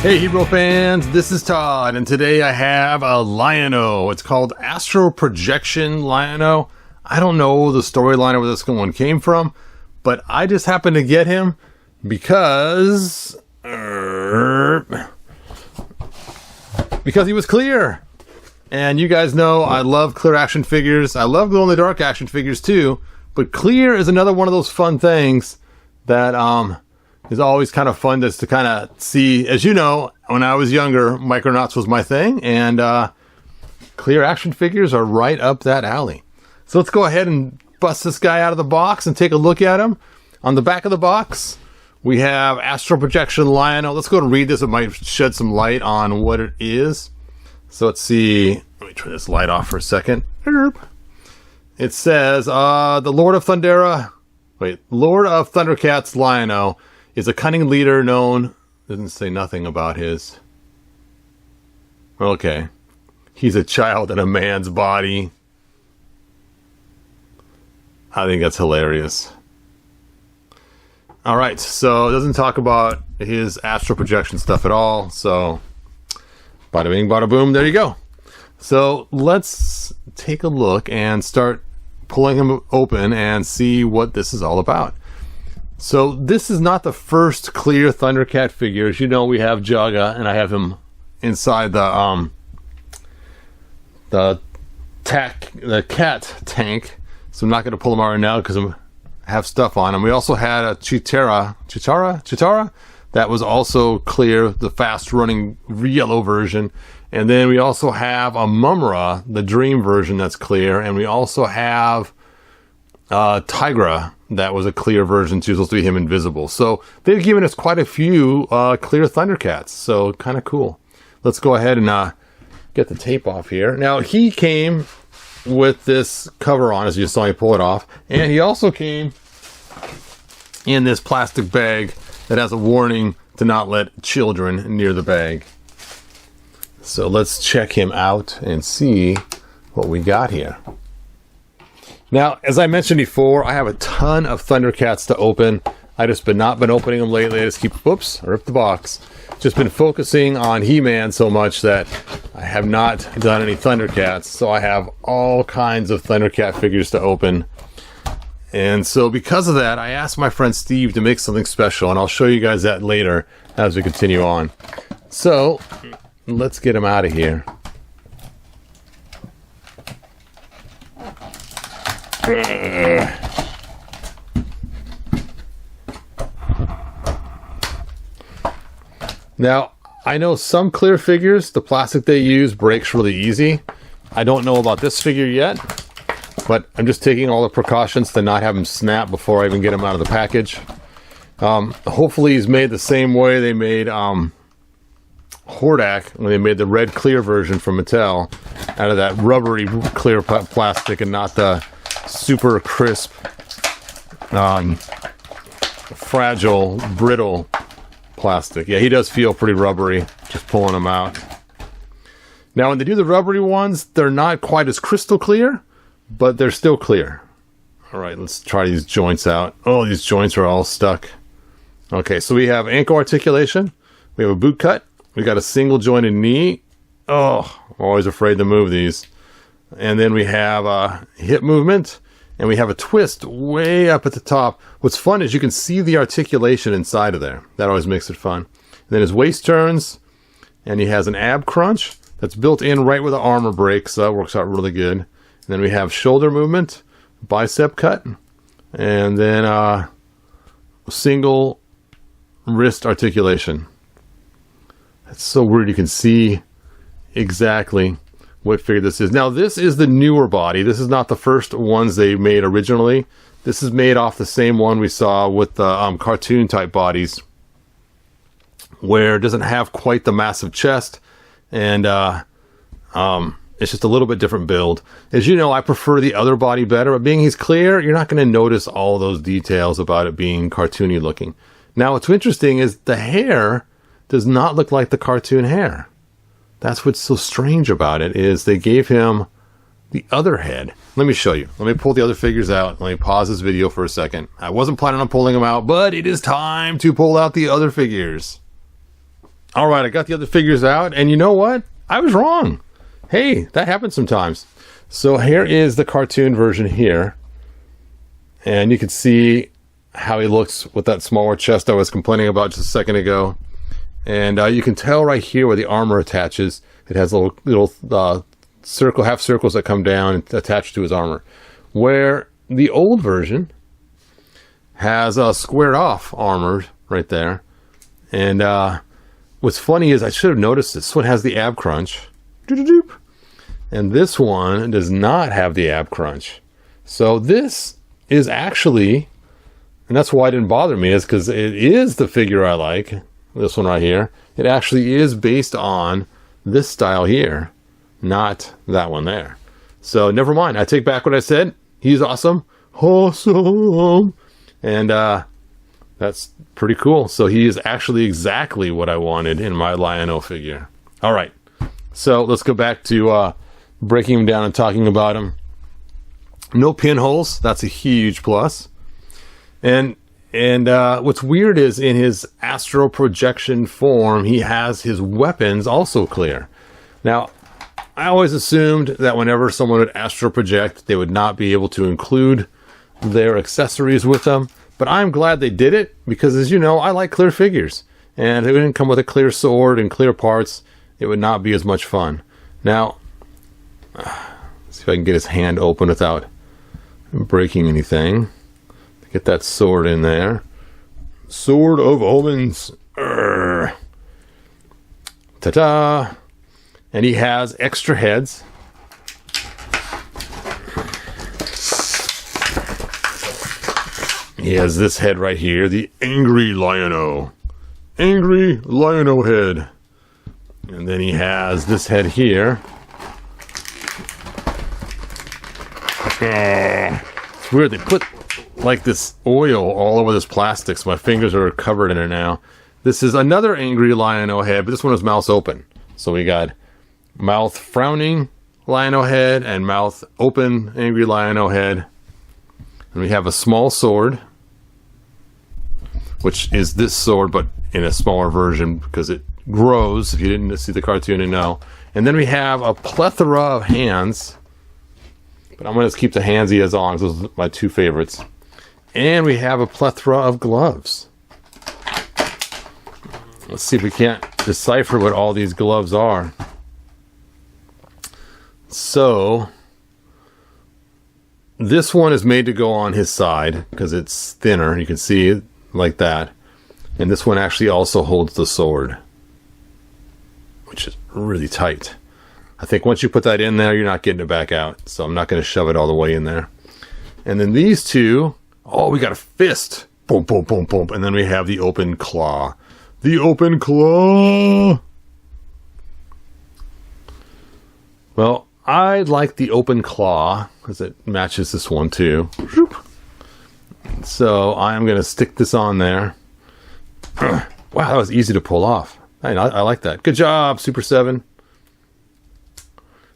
Hey Hero fans, this is Todd, and today I have a Lion-O. It's called Astro Projection Lion-O. I don't know the storyline of where this one came from, but I just happened to get him because he was clear. And you guys know I love clear action figures. I love glow-in-the-dark action figures too, but clear is another one of those fun things that is always kind of fun just to kind of see. As you know, when I was younger, Micronauts was my thing, and clear action figures are right up that alley. So let's go ahead and bust this guy out of the box and take a look at him. On the back of the box, we have Astro Projection Lion-O. Let's go and read this. It might shed some light on what it is. So let's see. Let me turn this light off for a second. It says, the Lord of ThunderCats Lion-O is a cunning leader known... Doesn't say nothing about his... Okay. He's a child in a man's body. I think that's hilarious. Alright, so it doesn't talk about his astral projection stuff at all, so... Bada bing, bada boom, there you go. So let's take a look and start pulling him open and see what this is all about. So this is not the first clear ThunderCat figure. As you know, we have Jaga, and I have him inside the cat tank. So I'm not going to pull him out right now because I have stuff on him. We also had a Chitara that was also clear, the fast-running yellow version. And then we also have a Mumra, the dream version that's clear. And we also have Tigra, that was a clear version too, supposed to be him invisible. So they've given us quite a few clear ThunderCats, so kind of cool. Let's go ahead and get the tape off here. Now he came with this cover on, as you saw me pull it off, and he also came in this plastic bag that has a warning to not let children near the bag. So let's check him out and see what we got here. Now, as I mentioned before, I have a ton of ThunderCats to open. I just not been opening them lately. I just keep, whoops, I ripped the box. Just been focusing on He-Man so much that I have not done any ThunderCats. So I have all kinds of ThunderCat figures to open. And so because of that, I asked my friend Steve to make something special, and I'll show you guys that later as we continue on. So let's get him out of here. Now, I know some clear figures, the plastic they use breaks really easy. I don't know about this figure yet, but I'm just taking all the precautions to not have him snap before I even get him out of the package. Hopefully he's made the same way they made Hordak when they made the red clear version from Mattel, out of that rubbery clear plastic and not the super crisp, fragile, brittle plastic. Yeah, he does feel pretty rubbery, just pulling him out. Now, when they do the rubbery ones, they're not quite as crystal clear, but they're still clear. Alright, let's try these joints out. Oh, these joints are all stuck. Okay, so we have ankle articulation. We have a boot cut. We got a single jointed knee. Oh, I'm always afraid to move these. And then we have a hip movement, and we have a twist way up at the top. What's fun is you can see the articulation inside of there. That always makes it fun. And then his waist turns, and he has an ab crunch that's built in right where the armor breaks, so that works out really good. And then we have shoulder movement, bicep cut, and then single wrist articulation. That's so weird. You can see exactly what figure this is. Now, this is the newer body. This is not the first ones they made originally. This is made off the same one we saw with the cartoon type bodies, where it doesn't have quite the massive chest, and it's just a little bit different build. As you know, I prefer the other body better, but being he's clear, you're not going to notice all those details about it being cartoony looking. Now, what's interesting is the hair does not look like the cartoon hair. That's what's so strange about it, is they gave him the other head. Let me show you. Let me pull the other figures out. Let me pause this video for a second. I wasn't planning on pulling them out, but it is time to pull out the other figures. All right, I got the other figures out, and you know what? I was wrong. Hey, that happens sometimes. So here is the cartoon version here. And you can see how he looks with that smaller chest I was complaining about just a second ago. And you can tell right here where the armor attaches. It has little half circles that come down and attach to his armor. Where the old version has a squared off armor right there. And what's funny is I should have noticed this one has the ab crunch. And this one does not have the ab crunch. So this is actually, and that's why it didn't bother me, is because it is the figure I like. This one right here. It actually is based on this style here, not that one there. So never mind. I take back what I said. He's awesome. Awesome. And that's pretty cool. So he is actually exactly what I wanted in my Lion-O figure. All right. So let's go back to breaking him down and talking about him. No pinholes. That's a huge plus. And what's weird is in his Astro Projection form, he has his weapons also clear. Now, I always assumed that whenever someone would Astro Project, they would not be able to include their accessories with them. But I'm glad they did it, because as you know, I like clear figures. And if it didn't come with a clear sword and clear parts, it would not be as much fun. Now, let's see if I can get his hand open without breaking anything. Get that sword in there. Sword of Omens. Ta-da! And he has extra heads. He has this head right here, the Angry Lion-O. Angry Lion-O head. And then he has this head here. It's weird, they put like this oil all over this plastic, so my fingers are covered in it now. This is another Angry Lion-O head, but this one is mouth open. So we got mouth frowning Lion-O head and mouth open Angry Lion-O head. And we have a small sword, which is this sword, but in a smaller version because it grows, if you didn't see the cartoon and know. And then we have a plethora of hands, but I'm going to keep the hands he has on. Those are my two favorites. And we have a plethora of gloves. Let's see if we can't decipher what all these gloves are. So, this one is made to go on his side because it's thinner. You can see it like that. And this one actually also holds the sword, which is really tight. I think once you put that in there, you're not getting it back out. So I'm not going to shove it all the way in there. And then these two, oh, we got a fist. Boom, boom, boom, boom. And then we have the open claw. The open claw! Well, I like the open claw because it matches this one too. So I'm going to stick this on there. Wow, that was easy to pull off. I like that. Good job, Super 7.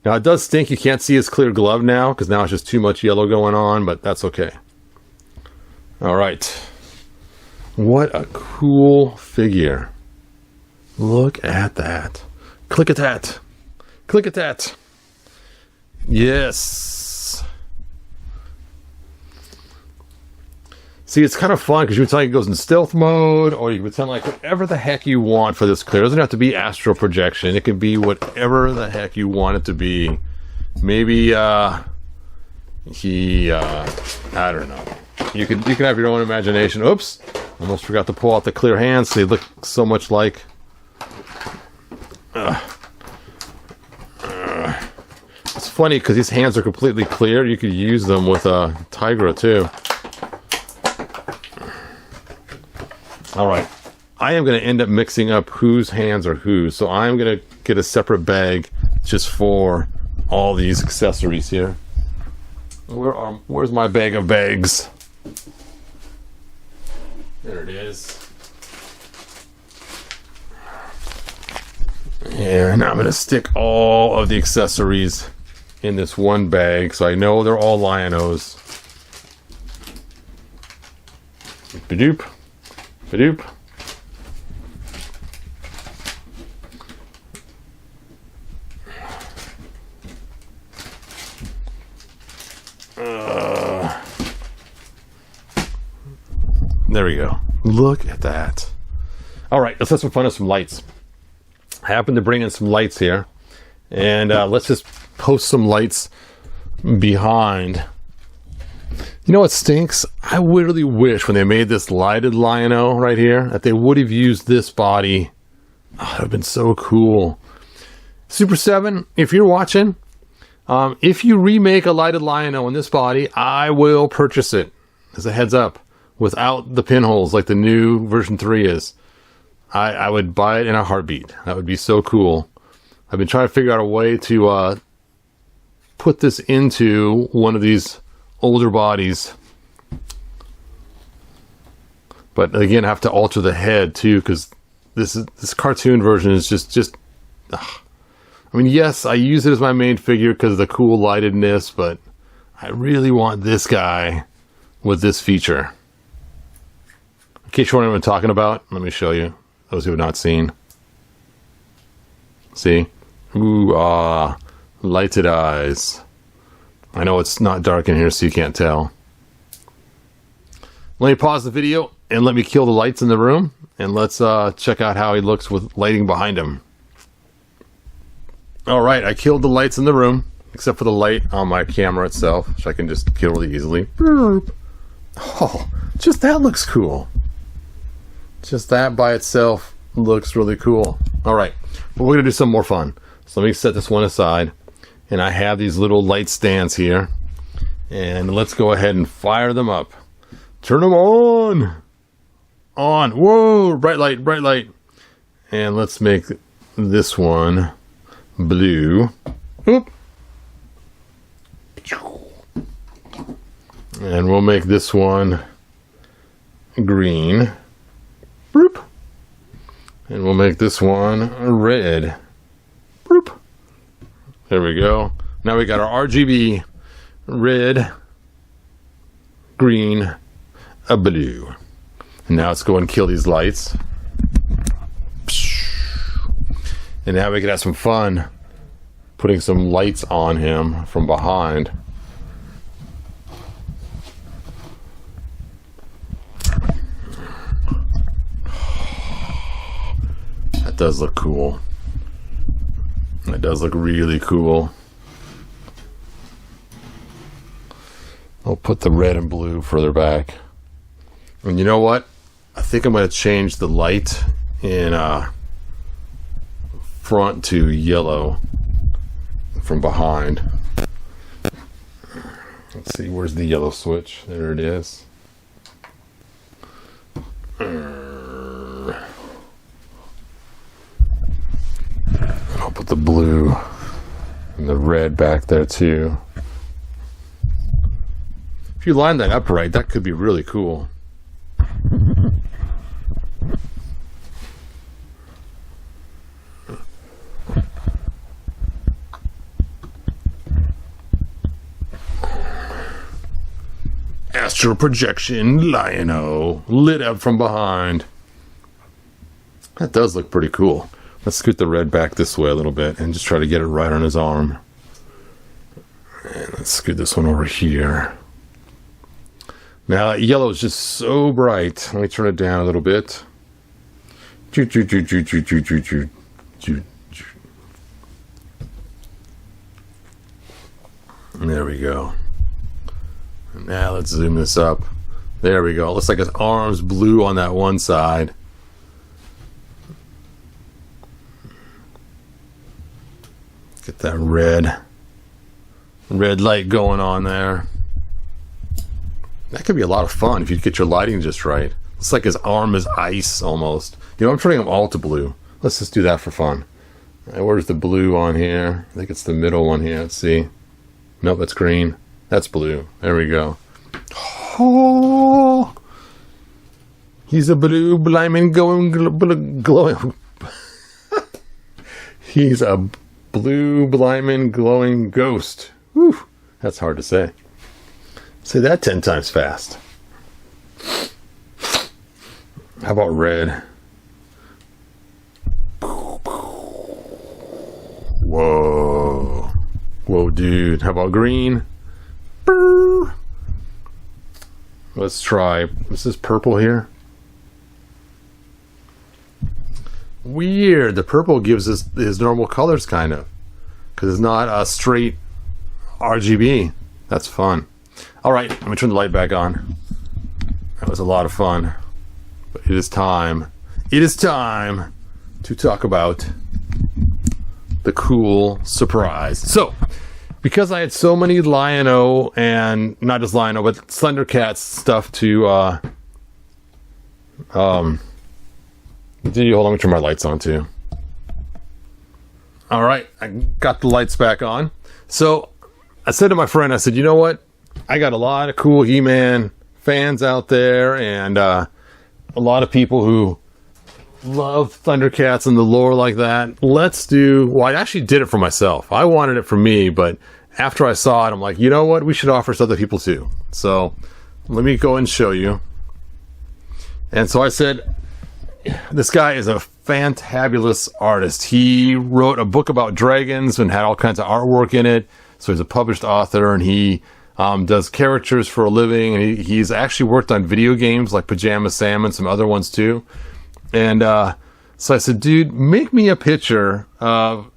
Now it does stink. You can't see his clear glove now because now it's just too much yellow going on, but that's okay. All right. What a cool figure. Look at that. Click at that. Click at that. Yes. See, it's kind of fun because you can tell he goes in stealth mode, or you can pretend like whatever the heck you want for this clear. It doesn't have to be Astral Projection. It can be whatever the heck you want it to be. Maybe I don't know. You can have your own imagination. Oops. Almost forgot to pull out the clear hands. They look so much like. It's funny because these hands are completely clear. You could use them with a Tigra too. All right. I am going to end up mixing up whose hands are whose. So I'm going to get a separate bag just for all these accessories here. Where's my bag of bags? There it is. And I'm going to stick all of the accessories in this one bag so I know they're all Lion-O's. Ba-doop. Ba-doop. There we go. Look at that. All right, let's have some fun with some lights. I happen to bring in some lights here. And let's just post some lights behind. You know what stinks? I really wish when they made this lighted Lion-O right here that they would have used this body. Oh, that would have been so cool. Super 7, if you're watching, if you remake a lighted Lion-O in this body, I will purchase it. As a heads up, without the pinholes like the new version 3 is. I would buy it in a heartbeat. That would be so cool. I've been trying to figure out a way to put this into one of these older bodies. But again, I have to alter the head too, because this cartoon version is just ugh. I mean, yes, I use it as my main figure because of the cool lightedness, but I really want this guy with this feature. In case you're wondering what I'm talking about, let me show you. Those who have not seen. See? Ooh, ah, lighted eyes. I know it's not dark in here, so you can't tell. Let me pause the video and let me kill the lights in the room, and let's check out how he looks with lighting behind him. Alright, I killed the lights in the room, except for the light on my camera itself, which I can just kill really easily. Oh, just that looks cool. Just that by itself looks really cool. Alright, but we're going to do some more fun. So let me set this one aside. And I have these little light stands here. And let's go ahead and fire them up. Turn them on! On! Whoa! Bright light, bright light. And let's make this one blue. Oop! And we'll make this one green. Boop. And we'll make this one red. Boop. There we go. Now we got our RGB red, green, a blue. And now let's go and kill these lights. And now we can have some fun putting some lights on him from behind. That does look cool. That does look really cool. I'll put the red and blue further back. And you know what? I think I'm going to change the light in front to yellow from behind. Let's see, where's the yellow switch? There it is. I'll put the blue and the red back there too. If you line that up right, that could be really cool. Astro Projection Lion-O, lit up from behind. That does look pretty cool. Let's scoot the red back this way a little bit and just try to get it right on his arm. And let's scoot this one over here. Now that yellow is just so bright. Let me turn it down a little bit. There we go. Now let's zoom this up. There we go. Looks like his arm's blue on that one side. Get that red light going on there. That could be a lot of fun if you get your lighting just right. Looks like his arm is ice almost. You know, I'm turning them all to blue. Let's just do that for fun. Where's the blue on here? I think it's the middle one here. Let's see. Nope, that's green. That's blue. There we go. Oh, he's a blue blimey glowing. He's a blue blimey glowing ghost. Whew, that's hard to say. Say that 10 times fast. How about red? Whoa. Whoa, dude. How about green? Let's try. Is this purple here? Weird. The purple gives us his normal colors, kind of. Because it's not a straight RGB. That's fun. Alright, let me turn the light back on. That was a lot of fun. But it is time. It is time to talk about the cool surprise. So, because I had so many Lion-O, and not just Lion-O, but ThunderCats stuff to, hold on, let me turn my lights on too. Alright, I got the lights back on. So, I said to my friend, I said, you know what? I got a lot of cool He-Man fans out there, and a lot of people who love ThunderCats and the lore like that. Let's do... Well, I actually did it for myself. I wanted it for me, but after I saw it, I'm like, you know what? We should offer it to other people too. So, let me go and show you. And so I said, this guy is a fantabulous artist. He wrote a book about dragons and had all kinds of artwork in it. So he's a published author, and he does characters for a living. And he's actually worked on video games like Pajama Sam and some other ones too. And so I said, dude, make me a picture of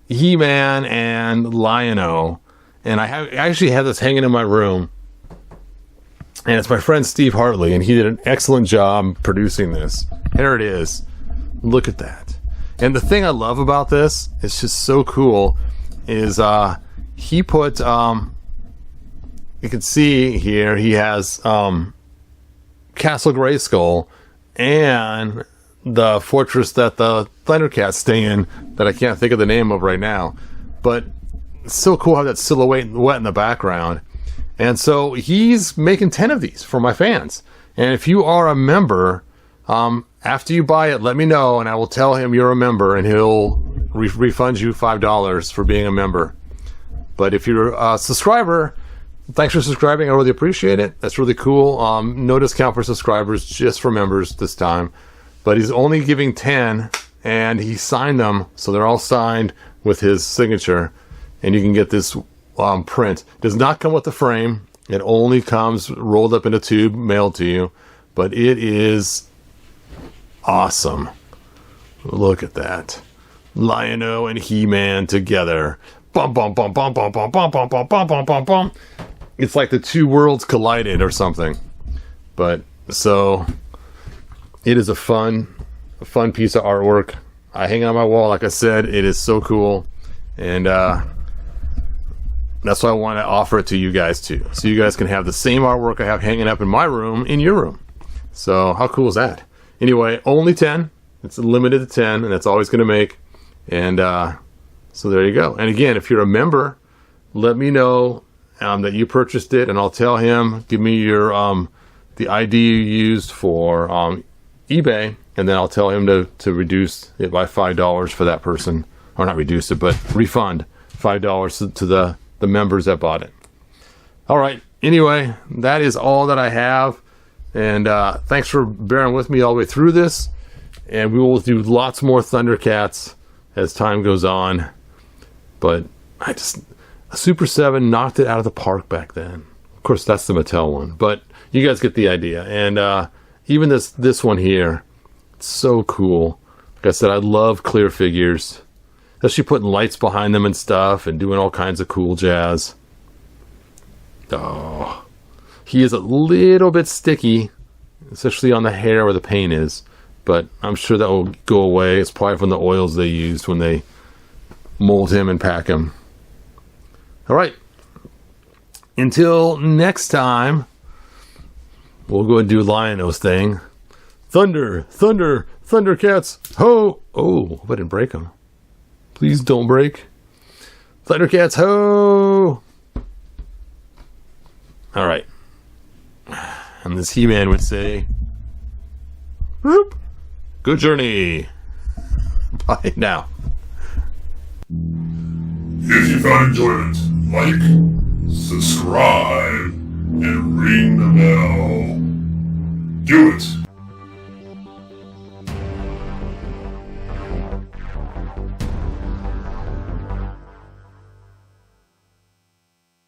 He-Man and Lion-O. And I actually have this hanging in my room. And it's my friend Steve Hartley, and he did an excellent job producing this. Here it is. Look at that. And the thing I love about this, it's just so cool, is he put, you can see here, he has Castle Grayskull and the fortress that the ThunderCats stay in that I can't think of the name of right now. But it's so cool how that silhouette wet in the background. And so he's making 10 of these for my fans. And if you are a member, after you buy it, let me know, and I will tell him you're a member, and he'll refund you $5 for being a member. But if you're a subscriber, thanks for subscribing. I really appreciate it. That's really cool. No discount for subscribers, just for members this time. But he's only giving 10, and he signed them, so they're all signed with his signature. And you can get this print. It does not come with the frame. It only comes rolled up in a tube, mailed to you. But it is awesome. Look at that. Lion-O and He-Man together. Bum, bum, bum, bum, bum, bum, bum, bum, bum, bum, bum, bum, bum. It's like the two worlds collided or something. But, so... It is a fun piece of artwork. I hang it on my wall, like I said. It is so cool. And that's why I want to offer it to you guys too. So you guys can have the same artwork I have hanging up in my room in your room. So how cool is that? Anyway, only 10. It's limited to 10, and that's all he's going to make. And so there you go. And again, if you're a member, let me know that you purchased it, and I'll tell him, give me your the ID you used for eBay, and then I'll tell him to reduce it by $5 for that person, or not reduce it, but refund $5 to the members that bought it. All right. Anyway, that is all that I have, and thanks for bearing with me all the way through this. And we will do lots more ThunderCats as time goes on. But a Super 7 knocked it out of the park back then. Of course, that's the Mattel one, but you guys get the idea. And even this one here, it's so cool. Like I said, I love clear figures, especially putting lights behind them and stuff and doing all kinds of cool jazz. Oh, he is a little bit sticky, especially on the hair where the paint is, but I'm sure that will go away. It's probably from the oils they used when they mold him and pack him. All right. Until next time, we'll go and do Lion-O's thing. ThunderCats, ho! Oh, hope I didn't break them. Please don't break. ThunderCats, ho! All right. And this He-Man would say, whoop, good journey. Bye now. If you found enjoyment, like, subscribe, and ring the bell. Do it.